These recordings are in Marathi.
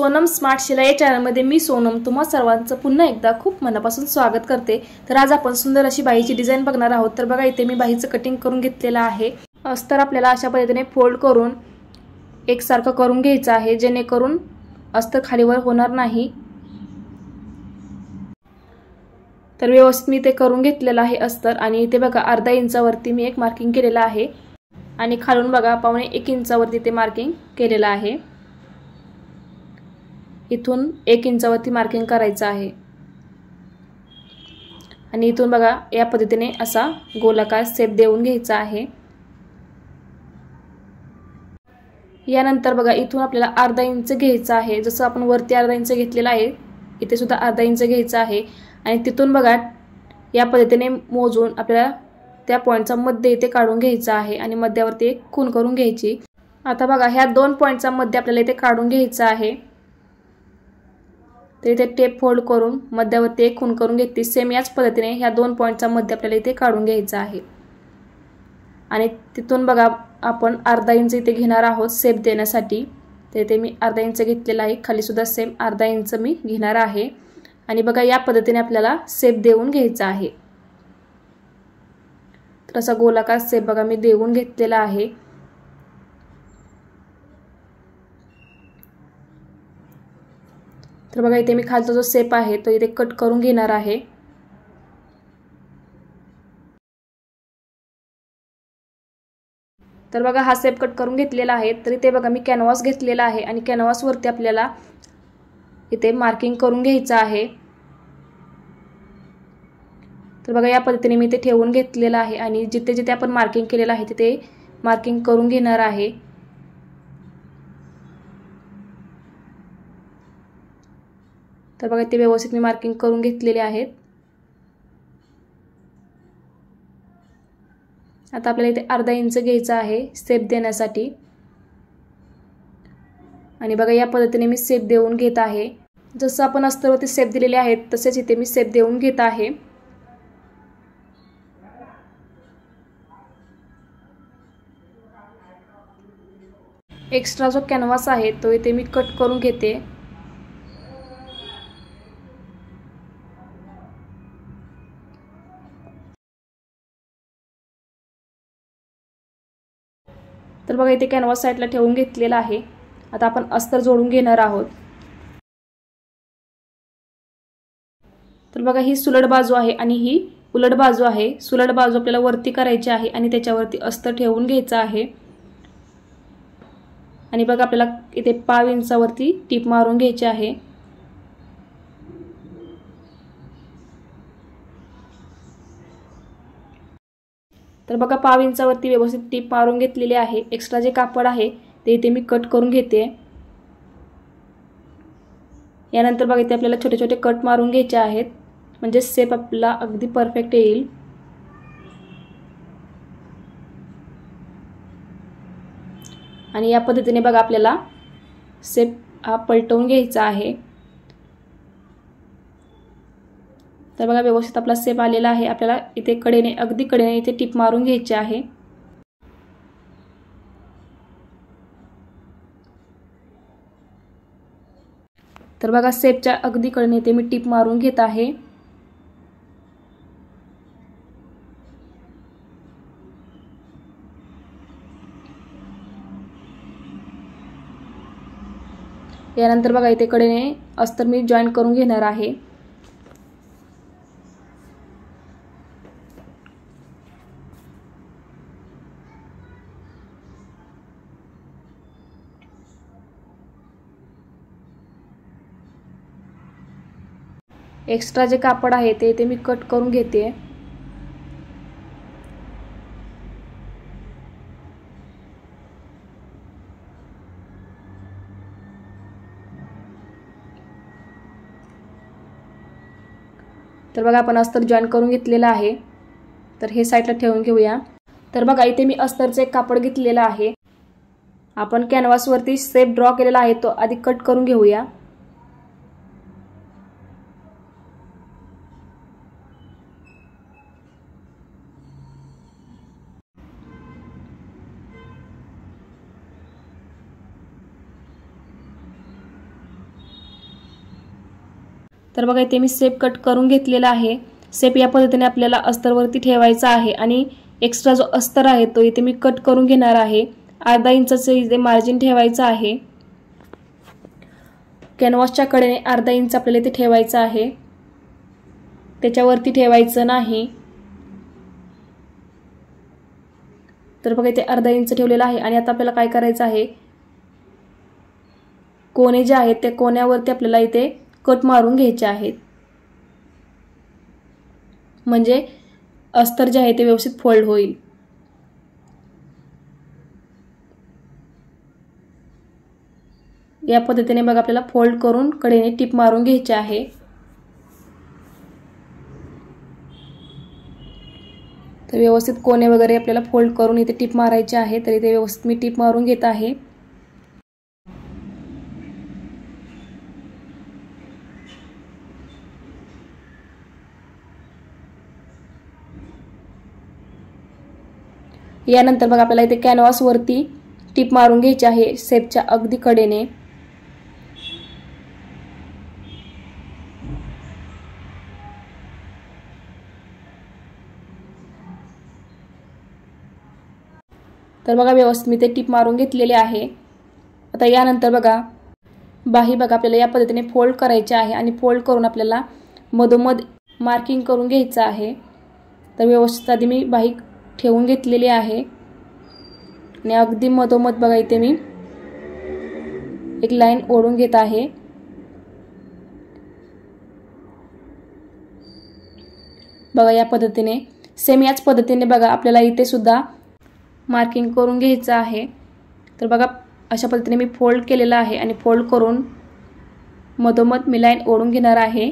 सोनम स्मार्ट शिलाई या चॅनलमध्ये मी सोनम तुम्हा सर्वांचं पुन्हा एकदा खूप मनापासून स्वागत करते। तर आज आपण सुंदर अशी बाहीची डिझाइन बघणार आहोत। तर बघा इथे मी बाहीचं कटिंग करून घेतलेलं आहे। अस्तर आपल्याला अशा पद्धतीने फोल्ड करून एकसारखं करून घ्यायचं आहे, जेणेकरून अस्तर खालीवर होणार नाही। तर व्यवस्थित मी ते करून घेतलेलं आहे अस्तर। आणि इथे बघा अर्धा इंचावरती मी एक मार्किंग केलेलं आहे आणि खालून बघा 1.25 इंचावरती ते मार्किंग केलेलं आहे। इथून 1 इंचावरती मार्किंग करायचं आहे आणि इथून बघा या पद्धतीने असा गोलाकार शेप देऊन घ्यायचा आहे। यानंतर बघा इथून आपल्याला अर्धा इंच घ्यायचा आहे। जसं आपण वरती अर्धा इंच घेतलेला आहे, इथे सुद्धा अर्धा इंच घ्यायचा आहे आणि तिथून बघा या पद्धतीने मोजून आपल्याला त्या पॉइंटचा मध्य इथे काढून घ्यायचा आहे आणि मध्यावरती एक खूण करून घ्यायची। आता बघा ह्या दोन पॉइंटचा मध्य आपल्याला इथे काढून घ्यायचा आहे। तर इथे टेप फोल्ड करून मध्यावरती एक खूण करून घेतली। सेम याच पद्धतीने ह्या दोन पॉइंटचा मध्य आपल्याला इथे काढून घ्यायचा आहे आणि तिथून बघा आपण अर्धा इंच इथे घेणार आहोत शेप देण्यासाठी। तर इथे मी अर्धा इंच घेतलेला आहे, खाली सुद्धा सेम अर्धा इंच मी घेणार आहे आणि बघा या पद्धतीने आपल्याला शेप देऊन घ्यायचा आहे। तर असा गोलाकार शेप बघा मी देऊन घेतलेला आहे। तर बघा इथे मी खालचा जो शेप आहे तो इथे कट करून घेणार आहे। तर बघा हा शेप कट करून घेतलेला आहे। तर इथे बघा मी कॅनव्हास घेतलेला आहे आणि कॅनव्हास वरती आपल्याला इथे मार्किंग करून घ्यायचं आहे। तर बघा या पद्धतीने मी इथे ठेवून घेतलेला आहे आणि जिथे जिथे आपण मार्किंग केलेलं आहे तिथे मार्किंग करून घेणार आहे। तर बघा ते व्यवस्थित मी मार्किंग करून घेतलेले आहेत। आता आपल्याला इथे अर्धा इंच घ्यायचा आहे शेप देण्यासाठी आणि बघा या पद्धतीने मी शेप देऊन घेत आहे। जसं आपण अस्तरवरती शेप दिलेले आहेत तसेच इथे मी शेप देऊन घेत आहे। एक्स्ट्रा जो कॅनव्हास आहे तो इथे मी कट करून घेते। तर बघा इथे कॅनव्हास साइडला ठेवून घेतलेला आहे। आता आपण अस्तर जोडून घेणार आहोत। तर बघा ही सुलट बाजू आहे आणि ही उलट बाजू आहे। सुलट बाजू आपल्याला वरती करायची आहे आणि त्याच्यावरती अस्तर ठेवून घ्यायचं आहे आणि बघा आपल्याला इथे 1.5 इंचावरती टीप मारून घ्यायची आहे। तर बघा 1.5 इंचावरती व्यवस्थित टीप मारून घेतलेली आहे। एक्स्ट्रा जे कापड आहे ते इथे मी कट करून घेते। यानंतर बघा इथे आपल्याला छोटे छोटे कट मारून घ्यायचे आहेत, म्हणजे शेप आपला अगदी परफेक्ट येईल। आणि या पद्धतीने बघा आपल्याला शेप हा पलटवून घ्यायचा आहे। तर बघा व्यवस्थित आपला शेप आलेला आहे। आपल्याला इथे कडेने अगदी कडेने इथे टिप मारून घ्यायची आहे। तर बघा शेपच्या अगदी कडेने इथे मी टिप मारून घेत आहे। यानंतर बघा इथे कडेने अस्तर मी जॉईन करून घेणार आहे। एक्स्ट्रा जे कापड आहे ते इथे मी कट करून घेते। तर बघा आपण अस्तर जॉईन करून घेतलेला आहे। तर हे साइडला ठेवून घेऊया। तर बघा इथे मी अस्तरचे एक कापड घेतलेला आहे। आपण कॅनव्हास वरती शेप ड्रॉ केलेला आहे तो आधी कट करून घेऊया। तर बघा इथे मी सेप कट करून घेतलेला आहे। सेप या पद्धतीने आपल्याला अस्तरवरती ठेवायचा आहे आणि एक्स्ट्रा जो अस्तर आहे तो इथे मी कट करून घेणार आहे। अर्धा इंचाचं इथे मार्जिन ठेवायचं आहे। कॅनव्हासच्या कडेने अर्धा इंच आपल्याला इथे ठेवायचं आहे, त्याच्यावरती ठेवायचं नाही। तर बघा इथे अर्धा इंच ठेवलेला आहे आणि आता आपल्याला काय करायचं आहे, कोने जे आहेत त्या कोण्यावरती आपल्याला इथे कट मारून घ्यायचे आहेत, म्हणजे अस्तर जे आहे ते व्यवस्थित फोल्ड होईल। या पद्धतीने बघा आपल्याला फोल्ड करून कडेने टिप मारून घ्यायचे आहे। तर व्यवस्थित कोने वगैरे आपल्याला फोल्ड करून इथे टिप मारायचे आहे। तर इथे व्यवस्थित मी टिप मारून घेत आहे। यानंतर बघा आपल्याला इथे कॅनव्हास वरती टिप मारून घ्यायची आहे सेपच्या अगदी कडेने। तर बघा व्यवस्थित मी ते टिप मारून घेतलेले आहे। आता यानंतर बघा बाही बघा आपल्याला या पद्धतीने फोल्ड करायचे आहे आणि फोल्ड करून आपल्याला मधोमध मार्किंग करून घ्यायचं आहे। तर व्यवस्थित आधी मी बाही ठेवून घेतलेली आहे आणि अगदी मधोमध बघा इथे मी एक लाईन ओढून घेत आहे। बघा या पद्धतीने सेम याच पद्धतीने बघा आपल्याला इथे सुद्धा मार्किंग करून घ्यायचं आहे। तर बघा अशा पद्धतीने मी फोल्ड केलेला आहे आणि फोल्ड करून मधोमध मी लाईन ओढून घेणार आहे।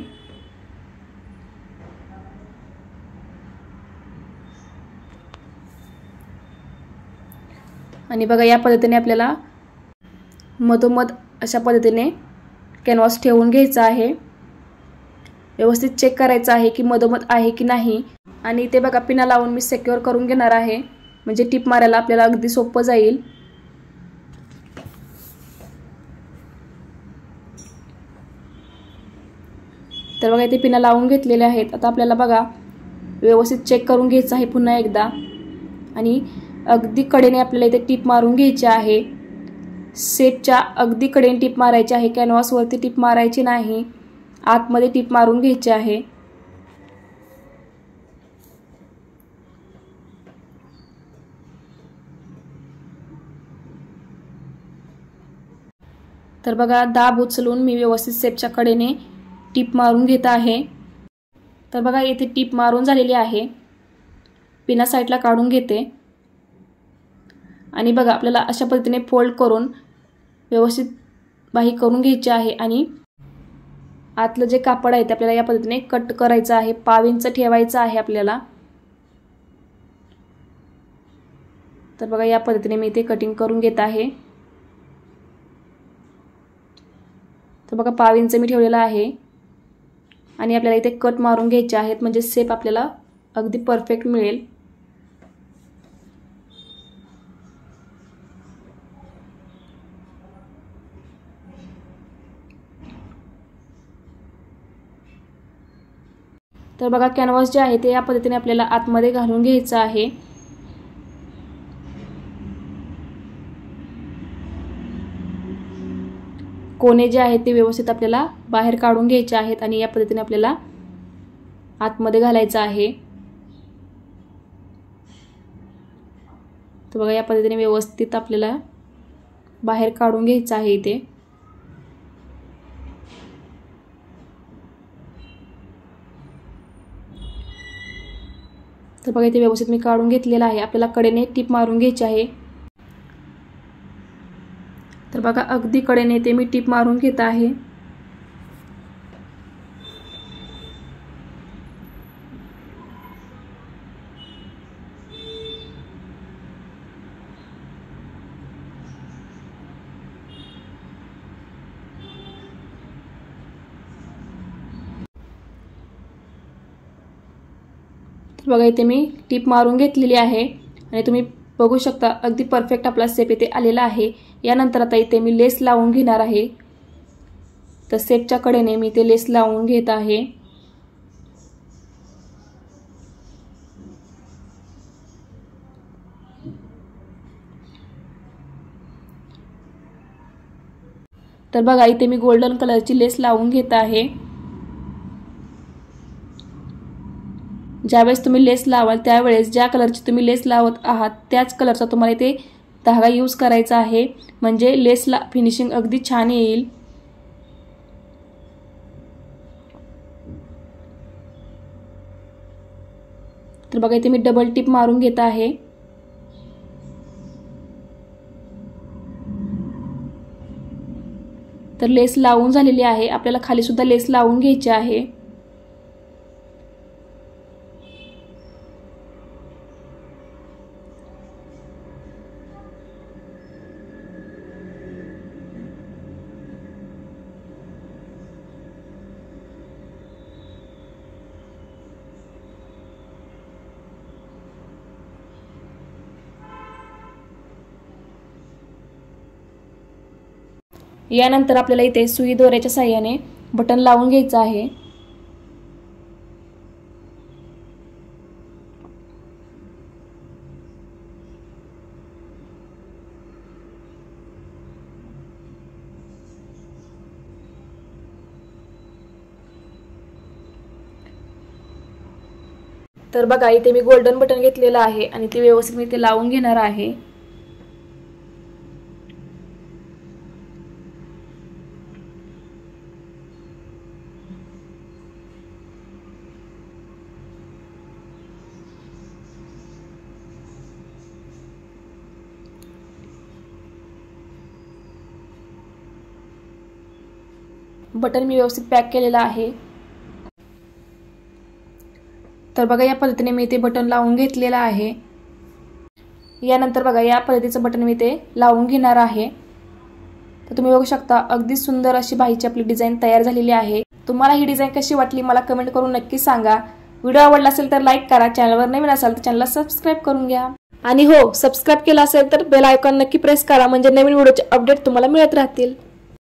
आणि बघा या पद्धतीने आपल्याला मधोमध अशा पद्धतीने कॅनव्हास ठेवून घ्यायचा आहे। व्यवस्थित चेक करायचं आहे की मधोमध आहे की नाही आणि इथे बघा पिना लावून मी सिक्युअर करून घेणार आहे, म्हणजे टिप मारायला आपल्याला अगदी सोपं जाईल। तर बघा इथे पिना लावून घेतलेल्या आहेत। आता आपल्याला बघा व्यवस्थित चेक करून घ्यायचं आहे पुन्हा एकदा आणि अगदी कडेने आपल्याला इथे टिप मारून घ्यायची आहे। सेपच्या अगदी कडेने टिप मारायची आहे, कॅनव्हास वरती टिप मारायची नाही, आतमध्ये टिप मारून घ्यायची आहे। तर बघा दाब उचलून मी व्यवस्थित सेपच्या कडेने टिप मारून घेत आहे। तर बघा इथे टिप मारून झालेली आहे, पिना साईडला काढून घेते आणि बघा आपल्याला अशा पद्धतीने फोल्ड करून व्यवस्थित बाही करून घ्यायची आहे आणि आतलं जे कापड आहे ते आपल्याला या पद्धतीने कट करायचं आहे, 5 इंच ठेवायचं आहे आपल्याला। तर बघा या पद्धतीने मी इथे कटिंग करून घेत आहे। तर बघा 5 इंच मी ठेवलेला आहे आणि आपल्याला इथे कट मारून घ्यायचे आहेत, म्हणजे शेप आपल्याला अगदी परफेक्ट मिळेल। तर बघा कॅनव्हास जे आहे ते या पद्धतीने आपल्याला आतमध्ये घालून घ्यायचं आहे। कोने जे आहेत ते व्यवस्थित आपल्याला बाहेर काढून घ्यायचे आहेत आणि या पद्धतीने आपल्याला आतमध्ये घालायचं आहे। तर बघा या पद्धतीने व्यवस्थित आपल्याला बाहेर काढून घ्यायचं आहे इथे। तर बघा इथे व्यवस्थित मी काढून घेतलेला आहे। आपल्याला कडेने टिप मारून घ्यायची आहे। तर बघा अगदी कडेने ते मी टिप मारून घेत आहे। तर बघा इथे मी टिप मारून घेतलेली आहे आणि तुम्ही बघू शकता अगदी परफेक्ट आपला शेप इथे आलेला आहे। यानंतर आता इथे मी लेस लावून घेणार आहे। तर सेटच्या कडेने मी ते लेस लावून घेत आहे। तर बघा इथे मी गोल्डन कलरची लेस लावून घेत आहे। ज्यावेळेस तुम्ही लेस लावाल त्यावेळेस ज्या कलरची तुम्ही लेस लावत आहात त्याच कलरचा तुम्हाला इथे धागा यूज करायचा आहे, म्हणजे लेसला फिनिशिंग अगदी छान येईल। तर बघा इथे मी डबल टिप मारून घेत आहे। तर लेस लावून झालेली आहे, आपल्याला खाली सुद्धा लेस लावून घ्यायची आहे। यानंतर आपल्याला इथे सुई दोऱ्याच्या साहाय्याने बटन लावून घ्यायचं आहे। तर बघा इथे मी गोल्डन बटन घेतलेलं आहे आणि ते व्यवस्थित मी ते लावून घेणार आहे। बटन मी व्यवस्थित पॅक केलेला आहे। तर बघा या पद्धतीने मी ते बटन लावून घेतलेलं आहे। यानंतर बघा या पद्धतीचं बटन मी ते लावून घेणार आहे। तर तुम्ही बघू शकता अगदी सुंदर अशी बाहीची आपली डिझाइन तयार झालेली आहे। तुम्हाला ही डिझाइन कशी वाटली मला कमेंट करून नक्की सांगा। व्हिडिओ आवडला असेल तर लाईक करा, चॅनलवर नवीन असाल तर चॅनलला सबस्क्राइब करून घ्या आणि हो सबस्क्राइब केला असेल तर बेल आयकॉन नक्की प्रेस करा, म्हणजे नवीन व्हिडिओचे अपडेट तुम्हाला मिळत राहतील।